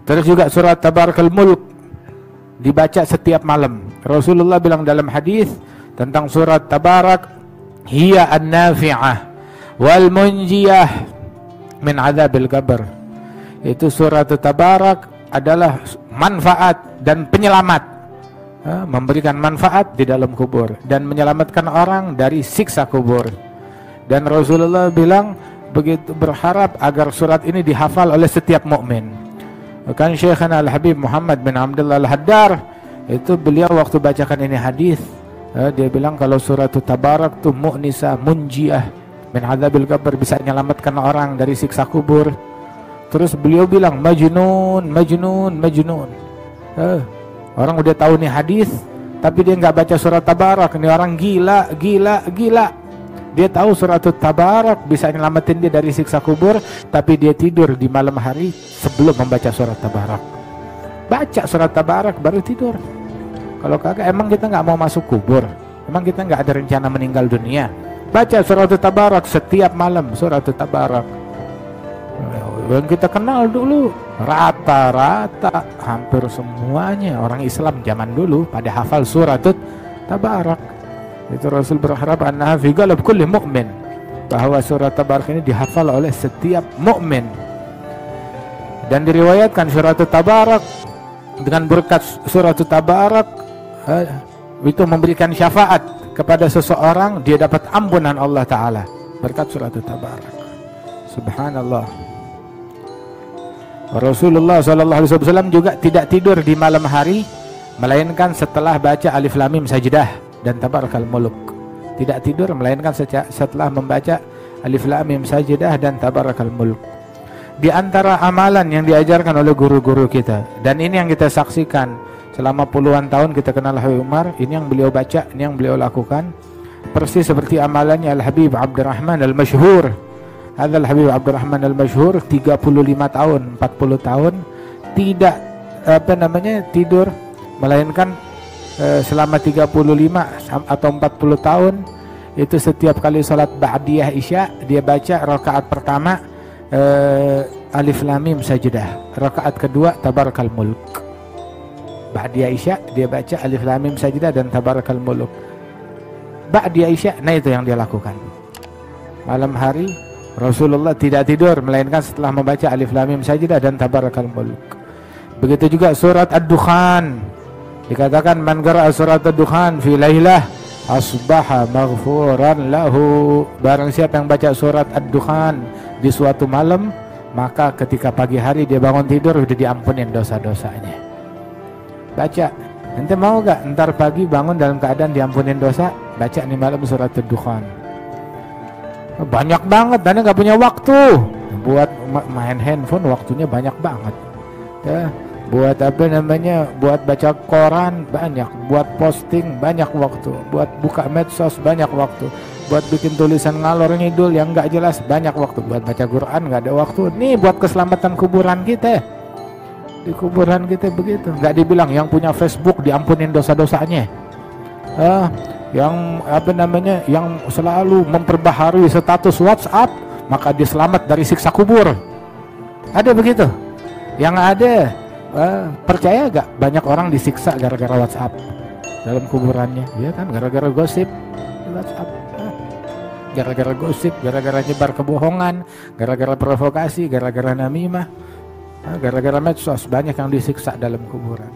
Terus juga surat Tabarakal Mulk dibaca setiap malam. Rasulullah bilang dalam hadis tentang surat Tabarak, hiya an-nafi'ah wal munjiyah min adzabil qabr. Itu surat Tabarak adalah manfaat dan penyelamat, memberikan manfaat di dalam kubur dan menyelamatkan orang dari siksa kubur. Dan Rasulullah bilang begitu berharap agar surat ini dihafal oleh setiap mukmin. Kan Syekhana Al-Habib Muhammad bin Abdullah Al-Haddar itu beliau waktu bacakan ini hadis, dia bilang kalau surat Tabarak tuh mu'nisa munjiah min adzabil qabr, bisa menyelamatkan orang dari siksa kubur. Terus beliau bilang majnun, majnun, majnun. Orang udah tahu nih hadis tapi dia nggak baca surat Tabarak, ini orang gila, gila, gila. Dia tahu surat Tabarak bisa nyelamatin dia dari siksa kubur, tapi dia tidur di malam hari sebelum membaca surat Tabarak. Baca surat Tabarak baru tidur. Kalau kagak, emang kita nggak mau masuk kubur? Emang kita nggak ada rencana meninggal dunia? Baca surat Tabarak setiap malam, surat Tabarak. Yang kita kenal dulu, rata-rata hampir semuanya orang Islam zaman dulu pada hafal surat Tabarak. Itu Rasul berharap annaha fi qalbi kulli mu'min, bahwa surat Tabarak ini dihafal oleh setiap mukmin. Dan diriwayatkan surat Tabarak, dengan berkat surat Tabarak itu memberikan syafaat kepada seseorang, dia dapat ampunan Allah Ta'ala berkat surat Tabarak. Subhanallah. Rasulullah SAW juga tidak tidur di malam hari melainkan setelah baca Alif Lam Mim Sajdah dan Tabarakal Mulk. Tidak tidur melainkan setelah membaca Alif Lam Mim Sajdah dan Tabarakal Mulk. Di antara amalan yang diajarkan oleh guru-guru kita, dan ini yang kita saksikan selama puluhan tahun kita kenal Habib Umar, ini yang beliau baca, ini yang beliau lakukan, persis seperti amalannya Al-Habib Abdurrahman Al-Masyhur. Al-Habib Abdurrahman Al-Masyhur 35 tahun, 40 tahun tidak tidur melainkan selama 35 atau 40 tahun itu setiap kali salat ba'diyah isya dia baca rakaat pertama Alif Lam Mim Sajdah, rakaat kedua Tabarakal Mulk. Ba'diyah isya dia baca Alif Lam Mim Sajdah dan Tabarakal Mulk. Ba'diyah isya, nah itu yang dia lakukan. Malam hari Rasulullah tidak tidur melainkan setelah membaca Alif Lam Mim Sajdah dan Tabarakal Mulk. Begitu juga surat Ad-Dukhan, dikatakan man qara'a surat Ad-Dukhan fi lailah asbaha maghfuran lahu. Barang siapa yang baca surat Ad-Dukhan di suatu malam, maka ketika pagi hari dia bangun tidur sudah diampunin dosa-dosanya. Baca, ente mau gak ntar pagi bangun dalam keadaan diampunin dosa? Baca nih malam surat Ad-Dukhan. Banyak banget, dan gak punya waktu buat main handphone, waktunya banyak banget ya. Buat buat baca koran banyak, buat posting banyak waktu, buat buka medsos banyak waktu, buat bikin tulisan ngalor ngidul yang nggak jelas banyak waktu, buat baca Quran nggak ada waktu. Nih buat keselamatan kuburan kita, di kuburan kita begitu. Nggak dibilang yang punya Facebook diampunin dosa-dosanya, yang yang selalu memperbaharui status WhatsApp maka dia selamat dari siksa kubur. Ada begitu? Yang ada percaya gak banyak orang disiksa gara-gara WhatsApp dalam kuburannya, ya kan, gara-gara gosip di WhatsApp, gara-gara gosip, gara-gara nyebar kebohongan, gara-gara provokasi, gara-gara namimah, gara-gara medsos, banyak yang disiksa dalam kuburan.